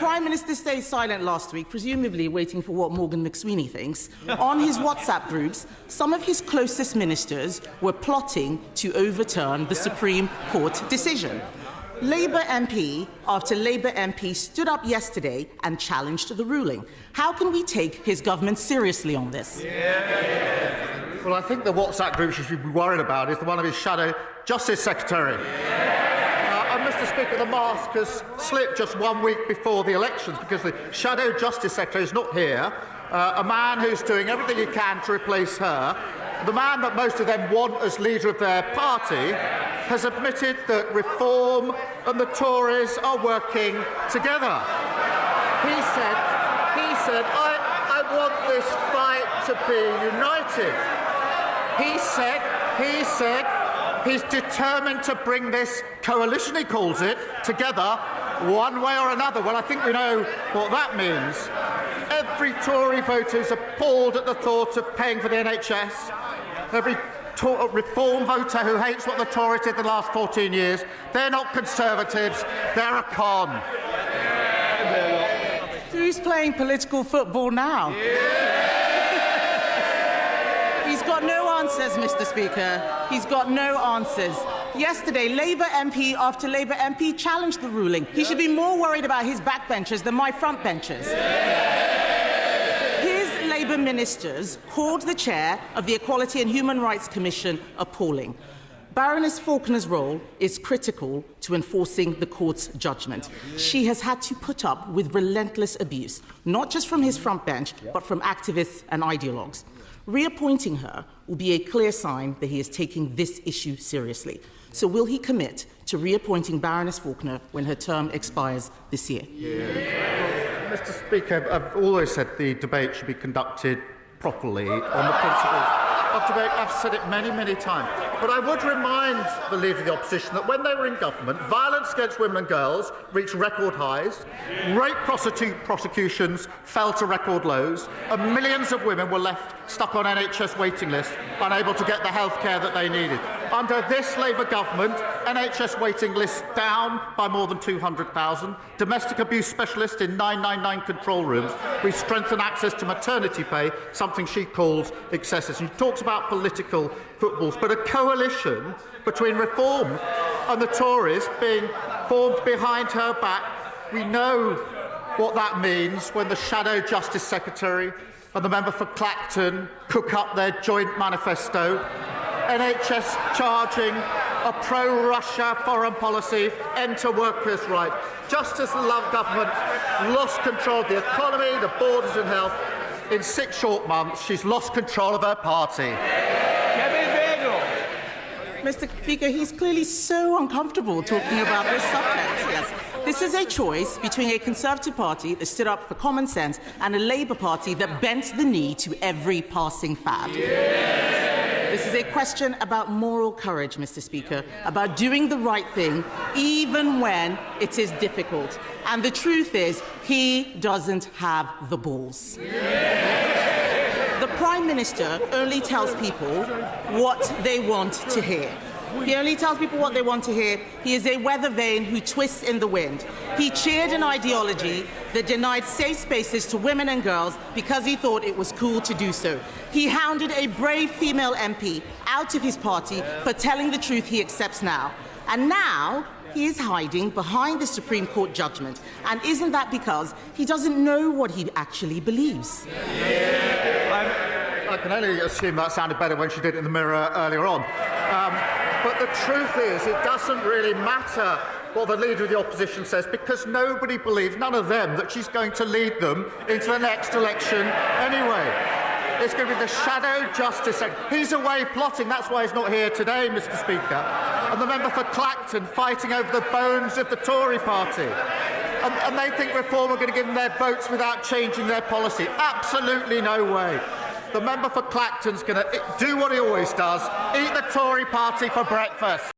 Prime Minister stayed silent last week, presumably waiting for what Morgan McSweeney thinks. On his WhatsApp groups, some of his closest ministers were plotting to overturn the Supreme Court decision. Labour MP after Labour MP stood up yesterday and challenged the ruling. How can we take his government seriously on this? Well, I think the WhatsApp group you should be worried about is the one of his shadow Justice Secretary. Mr. Speaker, the mask has slipped just 1 week before the elections because the shadow Justice Secretary is not here, a man who's doing everything he can to replace her. The man that most of them want as leader of their party has admitted that Reform and the Tories are working together. He said, I want this fight to be united. He said he's determined to bring this coalition, he calls it, together one way or another. Well, I think we know what that means. Every Tory voter is appalled at the thought of paying for the NHS. Every Reform voter who hates what the Tories did the last 14 years, they're not Conservatives, they're a con. Who's playing political football now? He's got no answers, Mr. Speaker. He's got no answers. Yesterday, Labour MP after Labour MP challenged the ruling. He should be more worried about his backbenchers than my frontbenchers. His Labour ministers called the chair of the Equality and Human Rights Commission appalling. Baroness Faulkner's role is critical to enforcing the court's judgment. She has had to put up with relentless abuse, not just from his front bench, but from activists and ideologues. Reappointing her will be a clear sign that he is taking this issue seriously. So will he commit to reappointing Baroness Faulkner when her term expires this year? Well, Mr. Speaker, I've always said the debate should be conducted properly on the principles of debate. I've said it many, many times. But I would remind the Leader of the Opposition that when they were in government, violence against women and girls reached record highs, rape prosecutions fell to record lows, and millions of women were left stuck on NHS waiting lists, unable to get the health care that they needed. Under this Labour government, NHS waiting lists down by more than 200,000, domestic abuse specialists in 999 control rooms. We've strengthened access to maternity pay, something she calls excessive. She talks about political footballs, but a coalition between Reform and the Tories being formed behind her back, we know what that means when the Shadow Justice Secretary and the member for Clacton cook up their joint manifesto, NHS charging a pro-Russia foreign policy, end to workers' rights. Just as the Love government lost control of the economy, the borders and health, in 6 short months, she's lost control of her party. Kemi Badenoch. Mr. Speaker, he's clearly so uncomfortable talking about this subject. Yes. This is a choice between a Conservative party that stood up for common sense and a Labour party that bent the knee to every passing fad. This is a question about moral courage, Mr. Speaker, about doing the right thing even when it is difficult. And the truth is, he doesn't have the balls. The Prime Minister only tells people what they want to hear. He only tells people what they want to hear. He is a weather vane who twists in the wind. He cheered an ideology that denied safe spaces to women and girls because he thought it was cool to do so. He hounded a brave female MP out of his party for telling the truth he accepts now. And now he is hiding behind the Supreme Court judgment. And isn't that because he doesn't know what he actually believes? I can only assume that sounded better when she did it in the mirror earlier on. But the truth is, it doesn't really matter what the Leader of the Opposition says, because nobody believes, none of them, that she's going to lead them into the next election anyway. It's going to be the Shadow Justice Secretary. He's away plotting, that's why he's not here today, Mr. Speaker. And the member for Clacton fighting over the bones of the Tory party. And they think Reform are going to give them their votes without changing their policy. Absolutely no way. The member for Clacton's going to do what he always does, eat the Tory party for breakfast.